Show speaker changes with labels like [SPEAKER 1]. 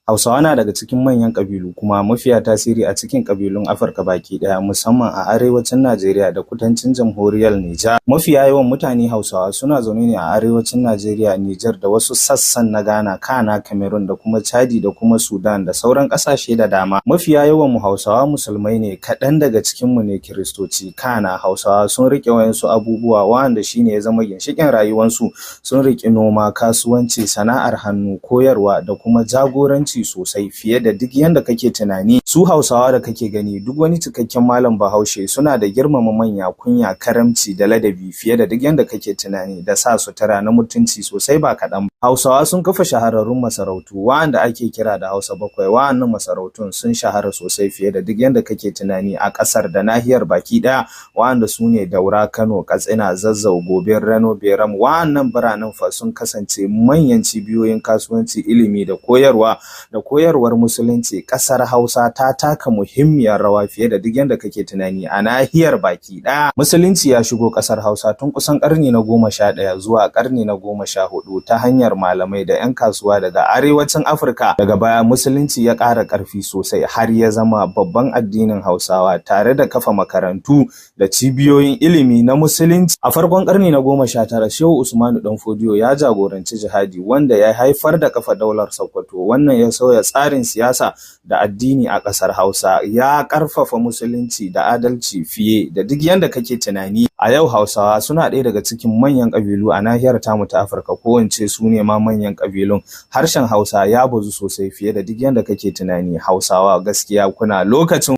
[SPEAKER 1] Hausawa na daga cikin manyan ƙabilu kuma mafiya tasiri a cikin ƙabilun Afirka baki ɗaya, musamman a arewacin Najeriya da kudancin jamhuriyar Nijar. Mafiya yawan mutane Hausawa suna zaune ne a arewacin Najeriya, Nijar da wasu sassan na Ghana, Kana, Cameroon da kuma Chadi da kuma Sudan da sauran ƙasashe da dama. Mafiya yawan mu Hausawa musulmai ne, kaɗan daga cikin mu ne Kiristoci. Kana Hausawa sun riƙe wayansu abubuwa wanda shine ya zama ginshiƙin rayuwarsu. Sun riƙe noma, kasuwanci, sana'ar hannu, koyarwa da kuma jagoranci sosai fiye da duk yanda kake tunani. Su Hausawa da kake gani, duk wani cikakken malam Bahaushe suna da girmama manya, kunya, karamci da ladabi fiye da duk yanda kake tunani, da sa sutura na mutunci sosai ba kaɗan ba. Hausawa sun kafa shahararrun masarautu wanda ake kira da Hausa bakwai. Wa'annan masarautun sun shahara sosai fiye da duk yanda kake tunani a ƙasar da nahiyar baki ɗaya, wanda su ne Daura, Kano, Katsina, Zazzau, Gobir, Rano, Beram. Wa'annan biranen fa sun kasance manyan cibiyoyin kasuwanci, ilimi da koyarwar musulunci. Ƙasar Hausa ta taka muhimmiyar rawa fiye da duk yanda kake tunani a nahiyar baki ɗaya. Musulunci ya shigo ƙasar Hausa tun kusan ƙarni na 11 zuwa ƙarni na 14 ta hanyar malamai da 'yan kasuwa daga arewacin Afirka. Daga baya musulunci ya ƙara ƙarfi sosai har ya zama babban addinin Hausawa, tare da kafa makarantu da cibiyoyin ilimi na musulunci. A farkon ƙarni na 19 Shehu Usmanu Danfodiyo ya jagoranci jihadi wanda ya haifar da kafa daular Sokoto. Wannan ya sauya tsarin siyasa da addini a ƙasar Hausa, ya ƙarfafa musulunci da adalci fiye da duk yanda kake tunani. A yau Hausawa suna ɗaya daga cikin manyan ƙabilu a nahiyar tamu ta Afirka, ko in ce su ne ma manyan ƙabilun. Harshen Hausa ya bazu sosai fiye da duk yanda kake tunani. Hausawa gaskiya kuna lokacin